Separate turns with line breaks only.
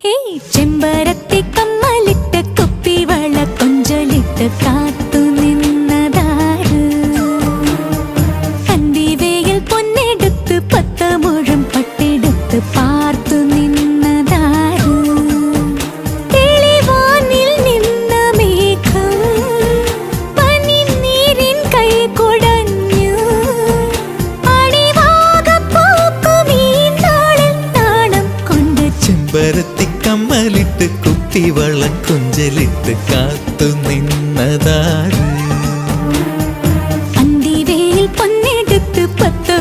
ചെമ്പരത്തി കമ്മലിട്ട് കുപ്പിവള കൊഞ്ചലിട്ട് കാത്തു നിന്നതാര് കന്തിവേയിൽ പൊന്നെടുത്ത് 10 മുഴം പട്ടെടുത്ത് പാർത്തു നിന്നതാര് തെളിവാനിൽ നിന്ന മേഘം പനിനീരിൻ കൈ കുടഞ്ഞു അടിവാകപ്പൂക്കുമീ നാളിൽ നാണം കൊണ്ട്
ചെമ്പരത്തി കമ്മലിട്ട് കുപ്പിവള കൊഞ്ചലിട്ട് കാത്തു നിന്നതാര്